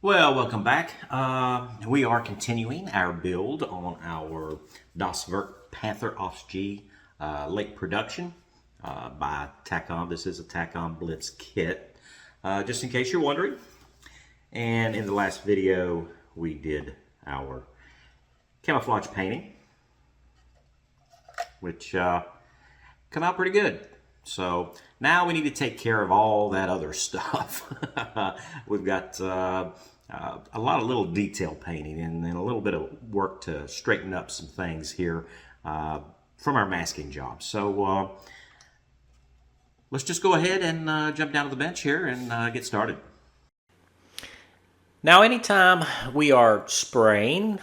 Well, welcome back. We are continuing our build on our Werk Panther Ausf late production by Tacom. This is a Tacom Blitz kit, just in case you're wondering. And in the last video, we did our camouflage painting, which come out pretty good. So now we need to take care of all that other stuff. We've got a lot of little detail painting and then a little bit of work to straighten up some things here from our masking job. So let's just go ahead and jump down to the bench here and get started. Now, anytime we are spraying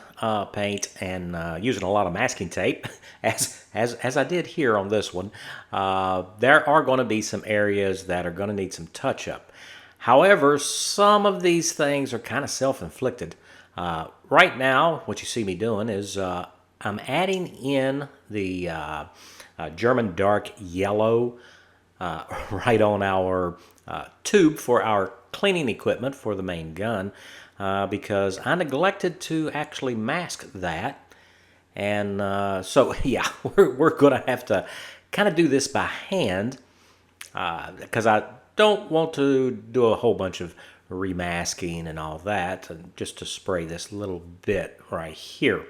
paint and using a lot of masking tape, as I did here on this one, there are going to be some areas that are going to need some touch-up. However, some of these things are kind of self-inflicted. Right now, what you see me doing is I'm adding in the German dark yellow right on our tube for our cleaning equipment for the main gun because I neglected to actually mask that. And so, yeah, we're going to have to kind of do this by hand because I don't want to do a whole bunch of remasking and all that, and just to spray this little bit right here.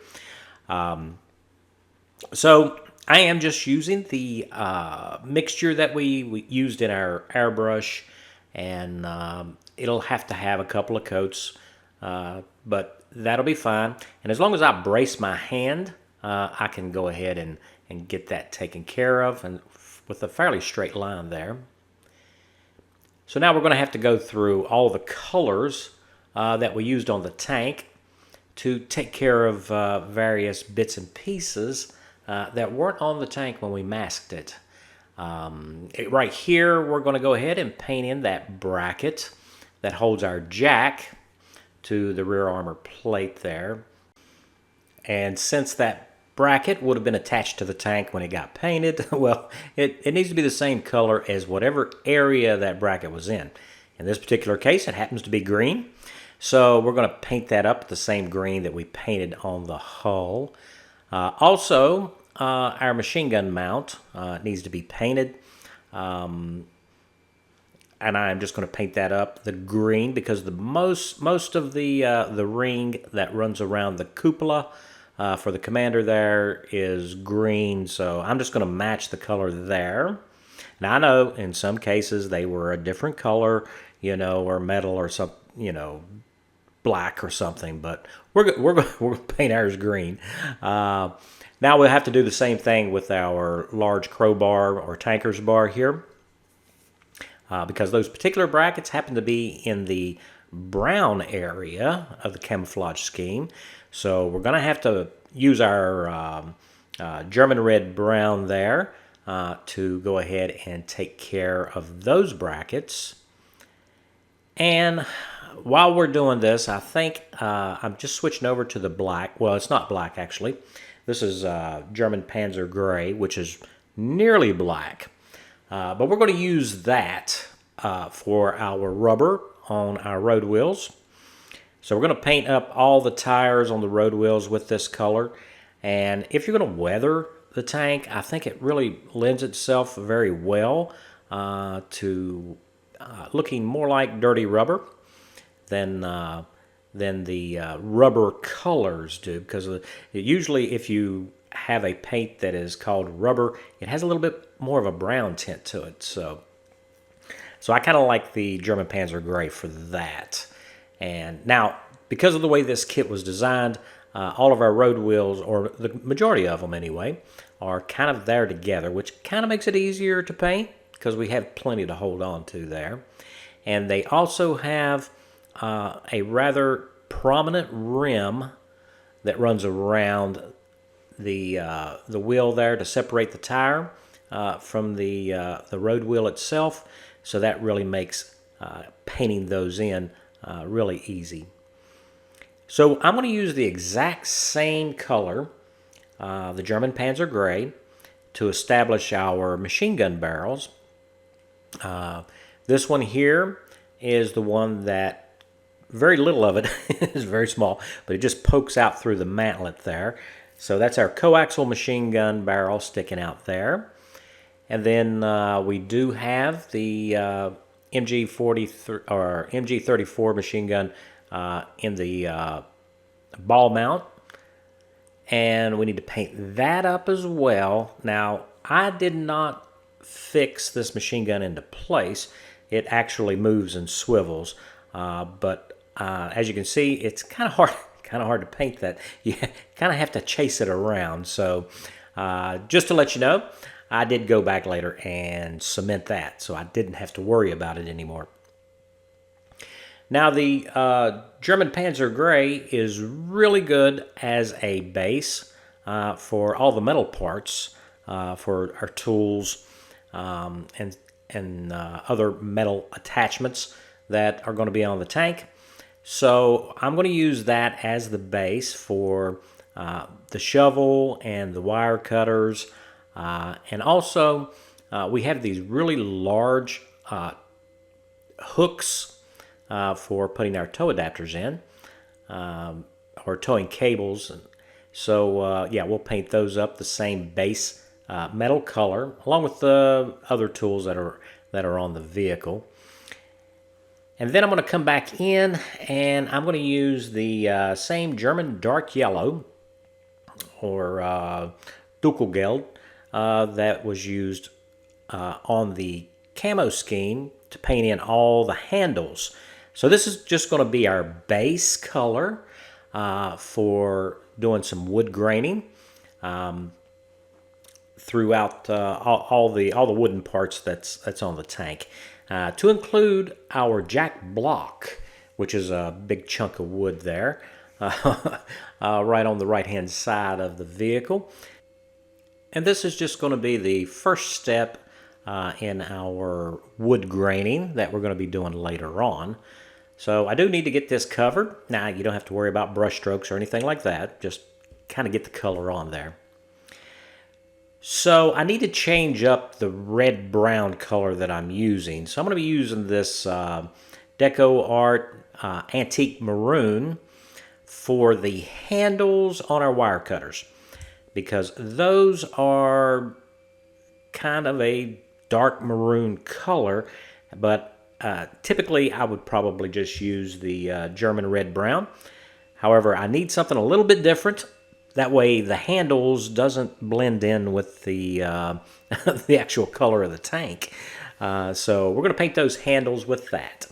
So I am just using the mixture that we used in our airbrush, and it'll have to have a couple of coats, but that'll be fine. And as long as I brace my hand, I can go ahead and get that taken care of, and with a fairly straight line there. So now we're going to have to go through all the colors that we used on the tank to take care of various bits and pieces that weren't on the tank when we masked it. Right here, we're going to go ahead and paint in that bracket that holds our jack to the rear armor plate there. And since that bracket would have been attached to the tank when it got painted, well, it needs to be the same color as whatever area that bracket was in. In this particular case, it happens to be green. So we're going to paint that up the same green that we painted on the hull. Also, our machine gun mount needs to be painted. And I'm just going to paint that up the green because the most of the ring that runs around the cupola for the commander there is green, so I'm just going to match the color there. Now I know in some cases they were a different color, or metal or some, black or something, but we're going to paint ours green. Now we'll have to do the same thing with our large crowbar or tanker's bar here. Because those particular brackets happen to be in the brown area of the camouflage scheme. So we're going to have to use our German red brown there to go ahead and take care of those brackets. And while we're doing this, I think I'm just switching over to the black. Well, it's not black actually. This is German Panzer Gray, which is nearly black. But we're going to use that for our rubber on our road wheels. So we're going to paint up all the tires on the road wheels with this color. And if you're going to weather the tank, I think it really lends itself very well to looking more like dirty rubber than the rubber colors do. Because usually if you have a paint that is called rubber, it has a little bit more of a brown tint to it. So I kind of like the German Panzer Gray for that. And now, because of the way this kit was designed, all of our road wheels, or the majority of them anyway, are kind of there together, which kind of makes it easier to paint because we have plenty to hold on to there. And they also have a rather prominent rim that runs around the wheel there to separate the tire from the road wheel itself. So that really makes painting those in really easy. So I'm going to use the exact same color, the German Panzer Gray, to establish our machine gun barrels. This one here is the one that very little of it. It's very small, but it just pokes out through the mantlet there. So that's our coaxial machine gun barrel sticking out there. And then we do have the MG43 or MG34 machine gun in the ball mount. And we need to paint that up as well. Now, I did not fix this machine gun into place. It actually moves and swivels, but as you can see, it's kind of hard to paint that. You kind of have to chase it around. So just to let you know, I did go back later and cement that, so I didn't have to worry about it anymore. Now the German Panzer Gray is really good as a base for all the metal parts for our tools and other metal attachments that are going to be on the tank. So I'm going to use that as the base for the shovel and the wire cutters, and also we have these really large hooks for putting our tow adapters in, or towing cables. So yeah, we'll paint those up the same base metal color, along with the other tools that are on the vehicle. And then I'm going to come back in, and I'm going to use the same German dark yellow, or Dunkelgelb, that was used on the camo scheme to paint in all the handles. So this is just going to be our base color for doing some wood graining throughout all the wooden parts that's on the tank, to include our jack block, which is a big chunk of wood there, right on the right-hand side of the vehicle. And this is just going to be the first step in our wood graining that we're going to be doing later on. So I do need to get this covered. Now, you don't have to worry about brush strokes or anything like that. Just kind of get the color on there. So I need to change up the red-brown color that I'm using. So I'm going to be using this Deco Art Antique Maroon for the handles on our wire cutters, because those are kind of a dark maroon color, but typically I would probably just use the German red-brown. However, I need something a little bit different. That way the handles doesn't blend in with the, the actual color of the tank. So we're going to paint those handles with that.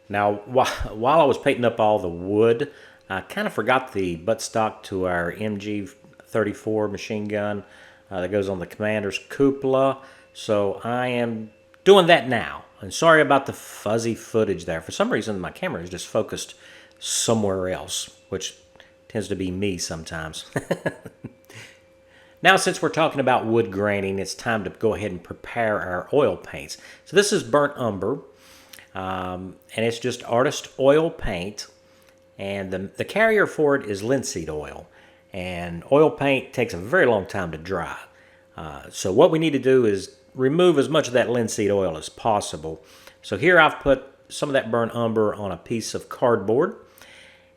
Now, while I was painting up all the wood, I kind of forgot the buttstock to our MG34 machine gun that goes on the commander's cupola. So I am doing that now. And sorry about the fuzzy footage there. For some reason, my camera is just focused somewhere else, which tends to be me sometimes. Now, since we're talking about wood graining, it's time to go ahead and prepare our oil paints. So this is burnt umber, and it's just artist oil paint. And the carrier for it is linseed oil. And oil paint takes a very long time to dry. So what we need to do is remove as much of that linseed oil as possible. So here I've put some of that burnt umber on a piece of cardboard,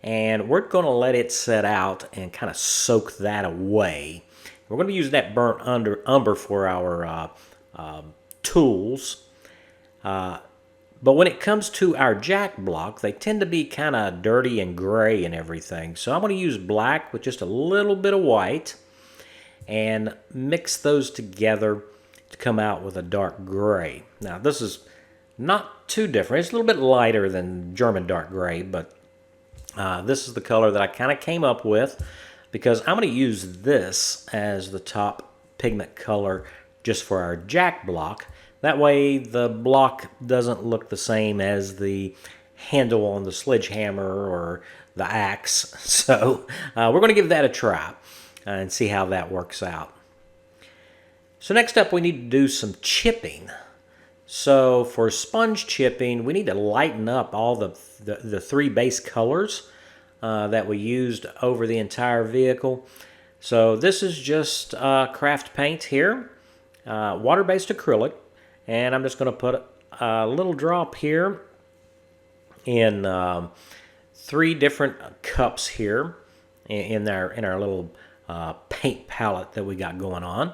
and we're going to let it set out and kind of soak that away. We're going to use that burnt umber for our tools. But when it comes to our jack block, they tend to be kind of dirty and gray and everything. So I'm going to use black with just a little bit of white and mix those together to come out with a dark gray. Now, this is not too different. It's a little bit lighter than German dark gray, but this is the color that I kind of came up with, because I'm going to use this as the top pigment color just for our jack block. That way the block doesn't look the same as the handle on the sledgehammer or the axe. So we're going to give that a try and see how that works out. So next up, we need to do some chipping. So for sponge chipping, we need to lighten up all the three base colors that we used over the entire vehicle. So this is just craft paint here, water-based acrylic, and I'm just going to put a little drop here in 3 different cups here in our little paint palette that we got going on.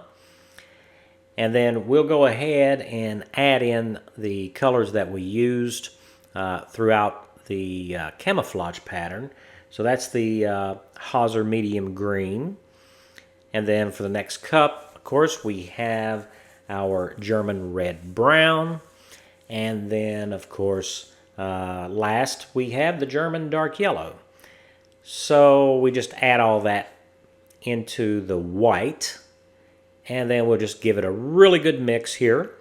And then we'll go ahead and add in the colors that we used throughout the camouflage pattern. So that's the Hauser medium green. And then for the next cup, of course, we have our German red brown. And then, of course, last we have the German dark yellow. So we just add all that into the white. And then we'll just give it a really good mix here.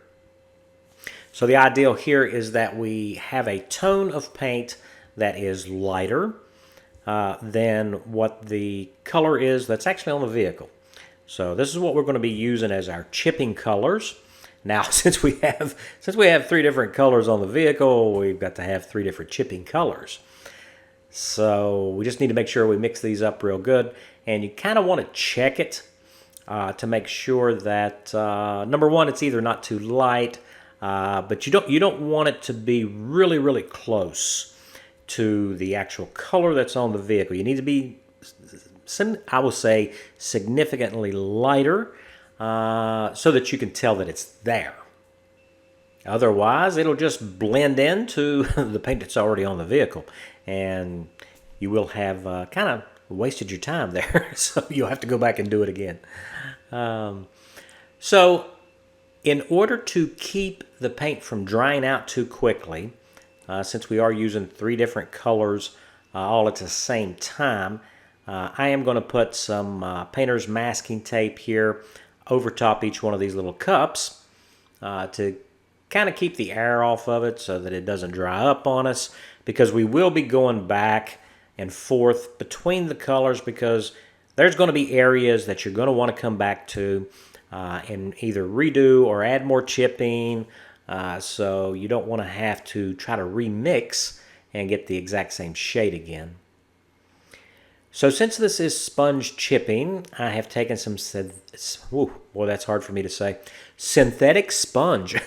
So the ideal here is that we have a tone of paint that is lighter than what the color is that's actually on the vehicle. So this is what we're going to be using as our chipping colors. Now, since we have 3 different colors on the vehicle, we've got to have 3 different chipping colors. So we just need to make sure we mix these up real good. And you kind of want to check it to make sure that number one, it's either not too light, but you don't want it to be really, really close to the actual color that's on the vehicle. You need to be, I will say, significantly lighter so that you can tell that it's there. Otherwise, it'll just blend into the paint that's already on the vehicle, and you will have kind of wasted your time there. So you'll have to go back and do it again. So in order to keep the paint from drying out too quickly, since we are using 3 different colors all at the same time, I am going to put some painter's masking tape here over top each one of these little cups to kind of keep the air off of it so that it doesn't dry up on us, because we will be going back and forth between the colors, because there's going to be areas that you're going to want to come back to and either redo or add more chipping, so you don't want to have to try to remix and get the exact same shade again. So since this is sponge chipping, I have taken some, boy, that's hard for me to say, synthetic sponge.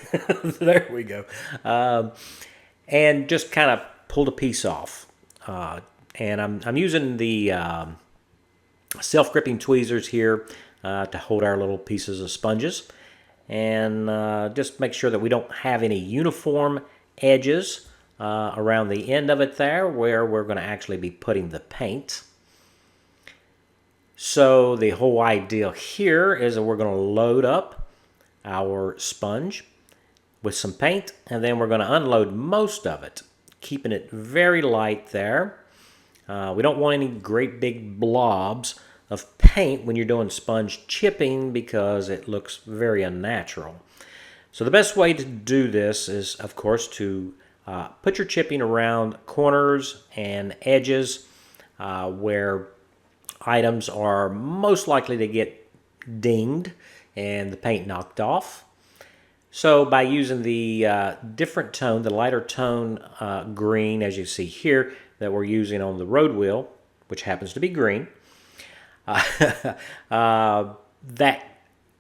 There we go. And just kind of pulled a piece off. And I'm using the self-gripping tweezers here to hold our little pieces of sponges. And just make sure that we don't have any uniform edges around the end of it there where we're going to actually be putting the paint. So the whole idea here is that we're going to load up our sponge with some paint, and then we're going to unload most of it, keeping it very light there. We don't want any great big blobs of paint when you're doing sponge chipping, because it looks very unnatural. So the best way to do this is, of course, to put your chipping around corners and edges where items are most likely to get dinged and the paint knocked off. So by using the different tone, the lighter tone green, as you see here, that we're using on the road wheel, which happens to be green, that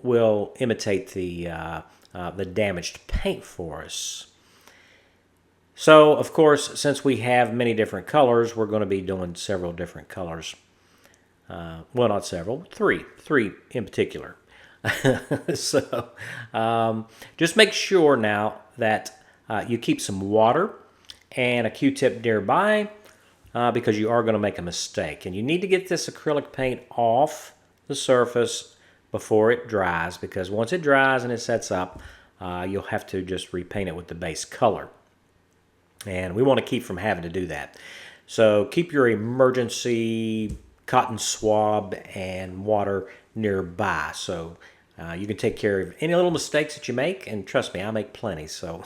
will imitate the damaged paint for us. So, of course, since we have many different colors, we're going to be doing several different colors. Well, not several, three in particular. So, just make sure now that you keep some water and a Q-tip nearby, because you are going to make a mistake. And you need to get this acrylic paint off the surface before it dries, because once it dries and it sets up, you'll have to just repaint it with the base color. And we want to keep from having to do that. So keep your emergency cotton swab and water nearby, so you can take care of any little mistakes that you make. And trust me, I make plenty, so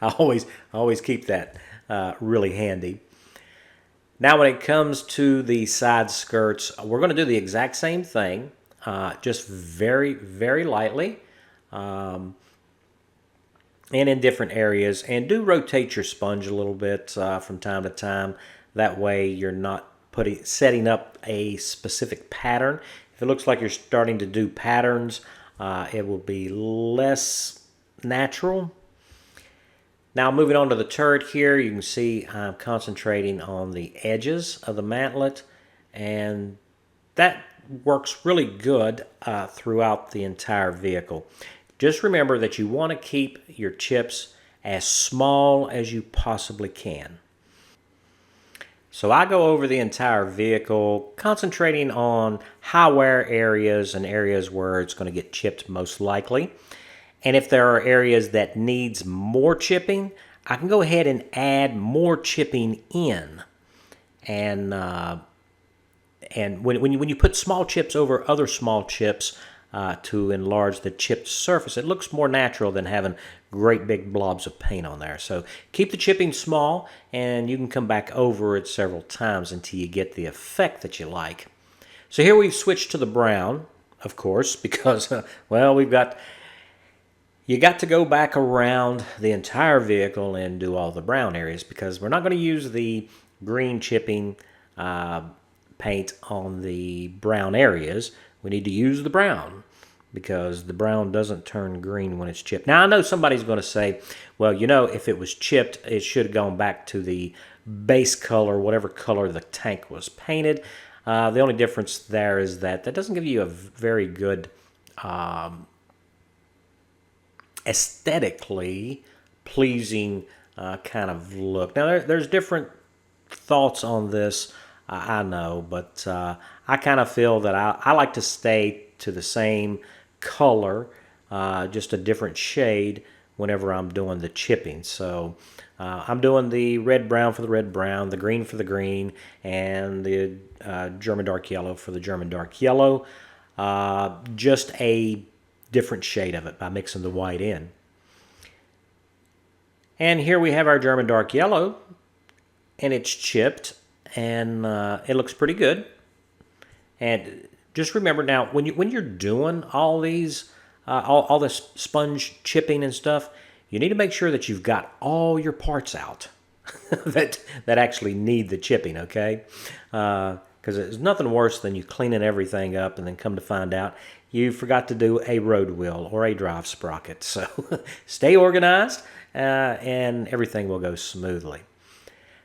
I always keep that really handy. Now when it comes to the side skirts, we're going to do the exact same thing, just very, very lightly, and in different areas. And do rotate your sponge a little bit from time to time. That way you're not setting up a specific pattern. If it looks like you're starting to do patterns, it will be less natural. Now moving on to the turret here, you can see I'm concentrating on the edges of the mantlet, and that works really good throughout the entire vehicle. Just remember that you want to keep your chips as small as you possibly can. So I go over the entire vehicle, concentrating on high wear areas and areas where it's going to get chipped most likely. And if there are areas that needs more chipping, I can go ahead and add more chipping in. And when you put small chips over other small chips to enlarge the chipped surface, it looks more natural than having great big blobs of paint on there. So keep the chipping small, and you can come back over it several times until you get the effect that you like. So here we've switched to the brown, of course, because, well, you got to go back around the entire vehicle and do all the brown areas, because we're not going to use the green chipping paint on the brown areas. We need to use the brown because the brown doesn't turn green when it's chipped. Now, I know somebody's going to say, well, if it was chipped, it should have gone back to the base color, whatever color the tank was painted. The only difference there is that doesn't give you a very good aesthetically pleasing kind of look. Now, there's different thoughts on this, I know, but I kind of feel that I like to stay to the same color, just a different shade whenever I'm doing the chipping. So I'm doing the red brown for the red brown, the green for the green, and the German dark yellow for the German dark yellow. Just a different shade of it by mixing the white in. And here we have our German dark yellow, and it's chipped, and it looks pretty good. And just remember now, when you're doing all these, all this sponge chipping and stuff, you need to make sure that you've got all your parts out that actually need the chipping. Okay, because there's nothing worse than you cleaning everything up and then come to find out you forgot to do a road wheel or a drive sprocket. So stay organized, and everything will go smoothly.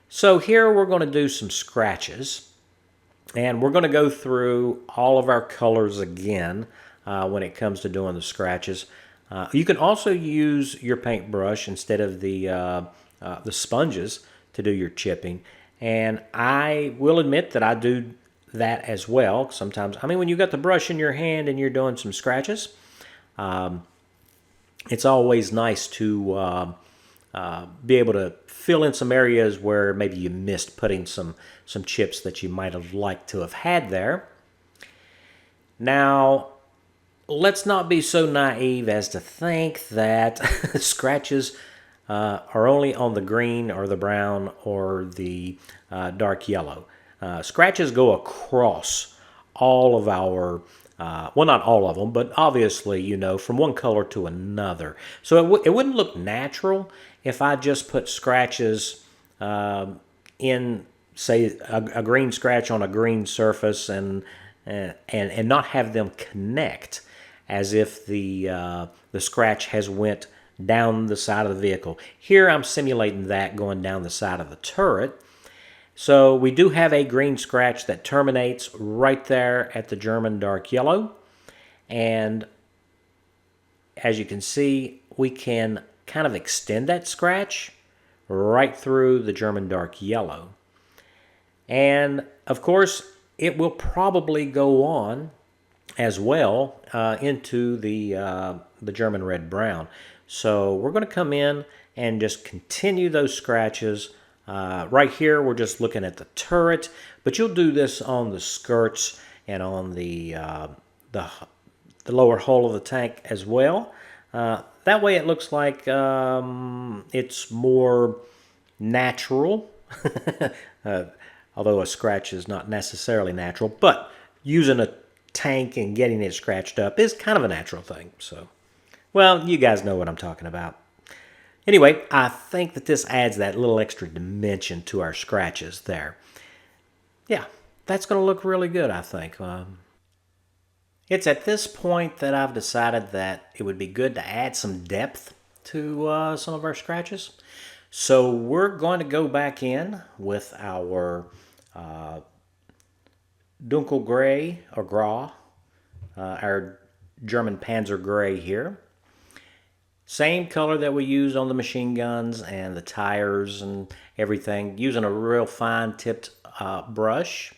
So here we're going to do some scratches, and we're going to go through all of our colors again when it comes to doing the scratches. You can also use your paintbrush instead of the sponges to do your chipping, and I will admit that I do that as well sometimes. I mean, when you got the brush in your hand and you're doing some scratches, it's always nice to be able to fill in some areas where maybe you missed putting some chips that you might have liked to have had there. Now, let's not be so naive as to think that scratches are only on the green or the brown or the dark yellow. Scratches go across all of our, well, not all of them, but obviously, from one color to another. So it wouldn't look natural if I just put scratches in, say, a green scratch on a green surface and not have them connect as if the scratch has went down the side of the vehicle. Here I'm simulating that going down the side of the turret. So we do have a green scratch that terminates right there at the German dark yellow. And as you can see, we can kind of extend that scratch right through the German dark yellow. And of course, it will probably go on as well into the German red brown. So we're going to come in and just continue those scratches. Right here, we're just looking at the turret, but you'll do this on the skirts and on the lower hull of the tank as well. That way it looks like it's more natural, although a scratch is not necessarily natural, but using a tank and getting it scratched up is kind of a natural thing. So, well, you guys know what I'm talking about. Anyway, I think that this adds that little extra dimension to our scratches there. Yeah, that's going to look really good, I think. It's at this point that I've decided that it would be good to add some depth to some of our scratches. So we're going to go back in with our Dunkelgray or Grau, our German Panzer Gray here. Same color that we used on the machine guns and the tires and everything, using a real fine tipped brush,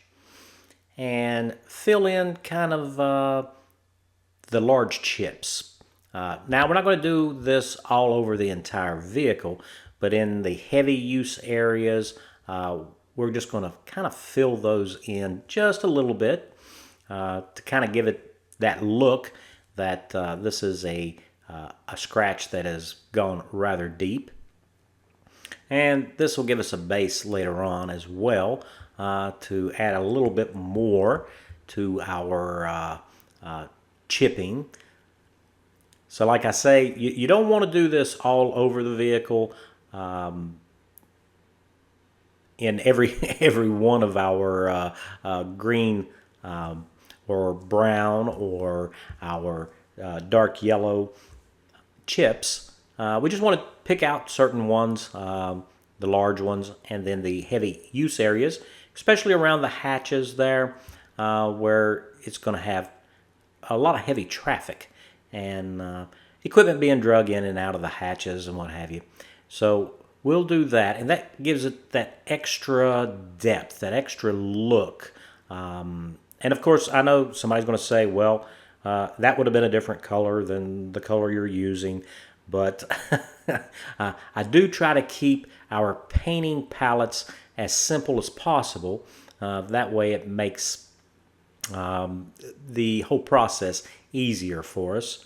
and fill in kind of the large chips. Now we're not going to do this all over the entire vehicle, but in the heavy use areas, we're just going to kind of fill those in just a little bit to kind of give it that look that this is a scratch that has gone rather deep. And this will give us a base later on as well to add a little bit more to our chipping. So like I say, you don't want to do this all over the vehicle in every one of our green or brown or our dark yellow chips. We just want to pick out certain ones, the large ones, and then the heavy use areas, especially around the hatches there, where it's going to have a lot of heavy traffic and equipment being drug in and out of the hatches and what have you. So we'll do that, and that gives it that extra depth, that extra look. And of course, I know somebody's going to say, well, that would have been a different color than the color you're using. But I do try to keep our painting palettes as simple as possible. That way it makes the whole process easier for us.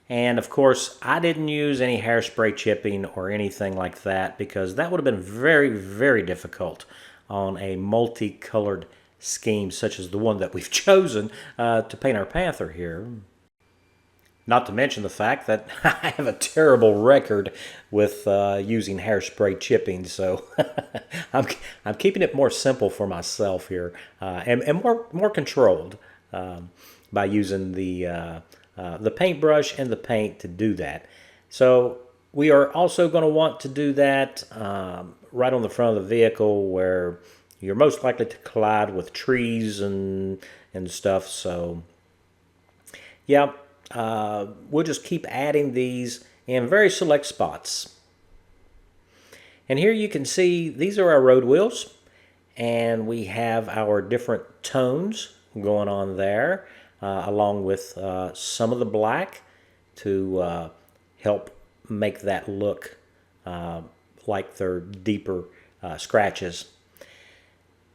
And of course, I didn't use any hairspray chipping or anything like that because that would have been very, very difficult on a multicolored scheme such as the one that we've chosen to paint our Panther here. Not to mention the fact that I have a terrible record with using hairspray chipping, so I'm keeping it more simple for myself here and more controlled by using the paintbrush and the paint to do that. So we are also going to want to do that right on the front of the vehicle where you're most likely to collide with trees and stuff. So yeah. We'll just keep adding these in very select spots. And here you can see these are our road wheels, and we have our different tones going on there, along with some of the black to help make that look like they're deeper scratches.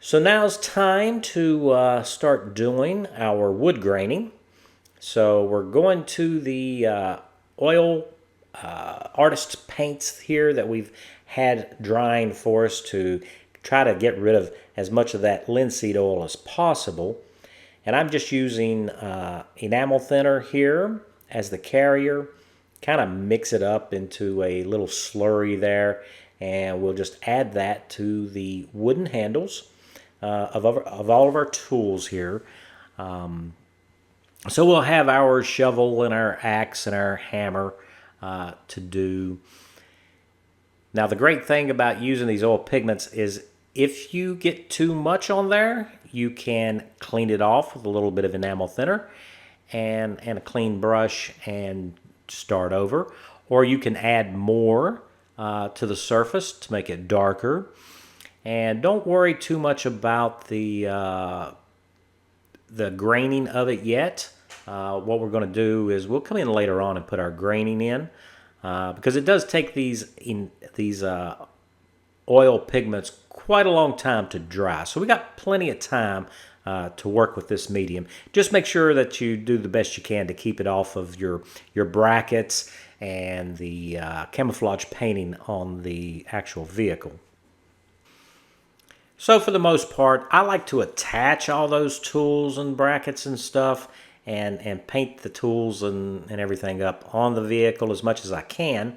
So now it's time to start doing our wood graining. So we're going to the oil artist paints here that we've had drying for us to try to get rid of as much of that linseed oil as possible. And I'm just using enamel thinner here as the carrier. Kind of mix it up into a little slurry there, and we'll just add that to the wooden handles of all of our tools here. So we'll have our shovel and our axe and our hammer to do. Now the great thing about using these oil pigments is if you get too much on there, you can clean it off with a little bit of enamel thinner and a clean brush and start over. Or you can add more to the surface to make it darker. And don't worry too much about the graining of it yet. What we're going to do is we'll come in later on and put our graining in because it does take these oil pigments quite a long time to dry. So we got plenty of time to work with this medium. Just make sure that you do the best you can to keep it off of your brackets and the camouflage painting on the actual vehicle. So for the most part, I like to attach all those tools and brackets and stuff and paint the tools and everything up on the vehicle as much as I can.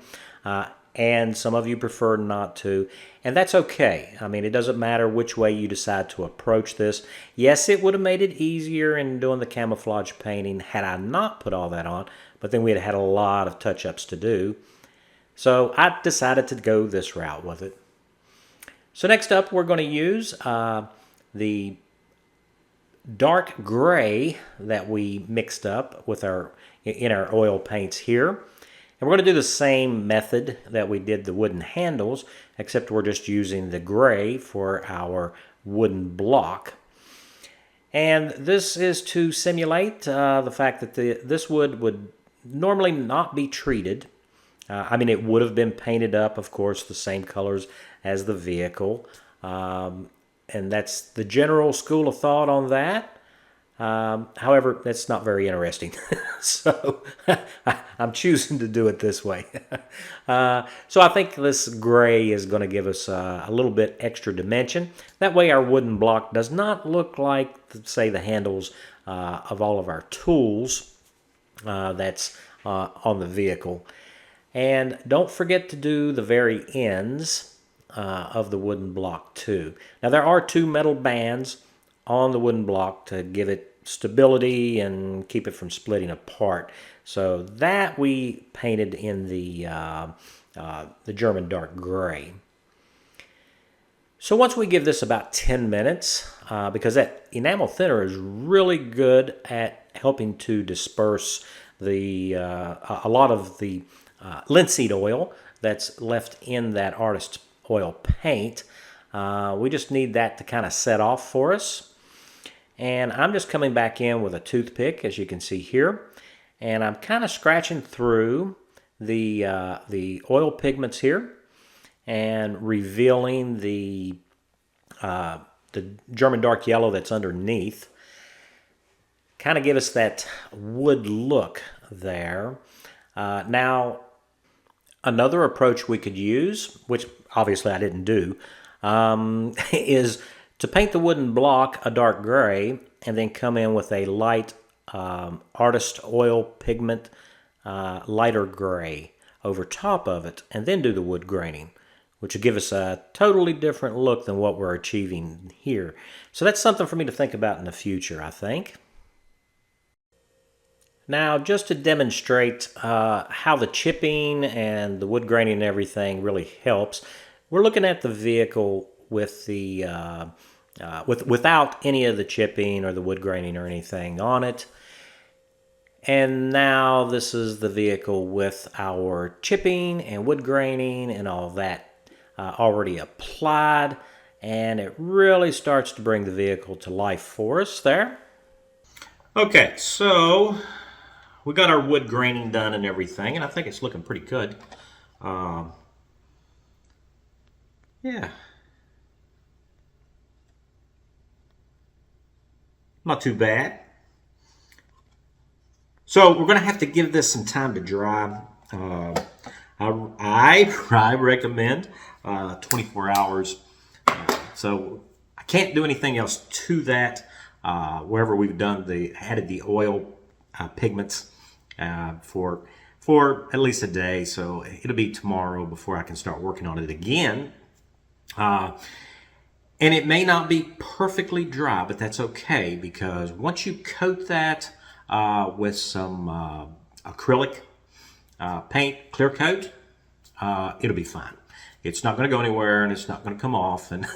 And some of you prefer not to, and that's okay. I mean, it doesn't matter which way you decide to approach this. Yes, it would have made it easier in doing the camouflage painting had I not put all that on, but then we'd have had a lot of touch-ups to do. So I decided to go this route with it. So next up, we're going to use the dark gray that we mixed up with in our oil paints here. And we're going to do the same method that we did the wooden handles, except we're just using the gray for our wooden block. And this is to simulate the fact that this wood would normally not be treated. I mean, it would have been painted up, of course, the same colors as the vehicle. And that's the general school of thought on that. However, that's not very interesting. So I'm choosing to do it this way. So I think this gray is going to give us a little bit extra dimension. That way our wooden block does not look like, say, the handles of all of our tools that's on the vehicle. And don't forget to do the very ends of the wooden block too. Now there are 2 metal bands on the wooden block to give it stability and keep it from splitting apart. So that we painted in the German dark gray. So once we give this about 10 minutes, because that enamel thinner is really good at helping to disperse a lot of the linseed oil that's left in that artist oil paint. We just need that to kind of set off for us. And I'm just coming back in with a toothpick, as you can see here. And I'm kind of scratching through the oil pigments here and revealing the German dark yellow that's underneath. Kind of give us that wood look there. Now, another approach we could use, which obviously I didn't do, is to paint the wooden block a dark gray and then come in with a light artist oil pigment lighter gray over top of it and then do the wood graining, which will give us a totally different look than what we're achieving here. So that's something for me to think about in the future, I think. Now, just to demonstrate how the chipping and the wood graining and everything really helps, we're looking at the vehicle with the without any of the chipping or the wood graining or anything on it. And now this is the vehicle with our chipping and wood graining and all that already applied. And it really starts to bring the vehicle to life for us there. Okay, so we got our wood graining done and everything, and I think it's looking pretty good. Yeah. Not too bad. So we're going to have to give this some time to dry. I recommend 24 hours. So I can't do anything else to that. Wherever we've added the oil pigments for at least a day. So it'll be tomorrow before I can start working on it again. And it may not be perfectly dry, but that's okay, because once you coat that with some acrylic paint, clear coat, it'll be fine. It's not going to go anywhere, and it's not going to come off, and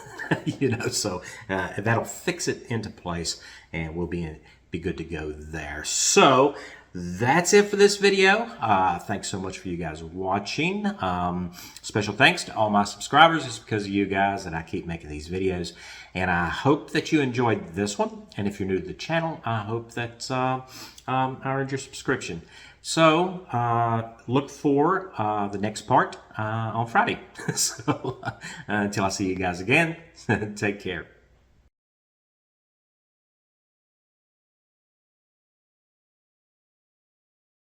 so that'll fix it into place, and we'll be good to go there. So that's it for this video. Thanks so much for you guys watching. Special thanks to all my subscribers. It's because of you guys that I keep making these videos, and I hope that you enjoyed this one. And if you're new to the channel, I hope that I earned your subscription. So look for the next part on Friday. So until I see you guys again, take care.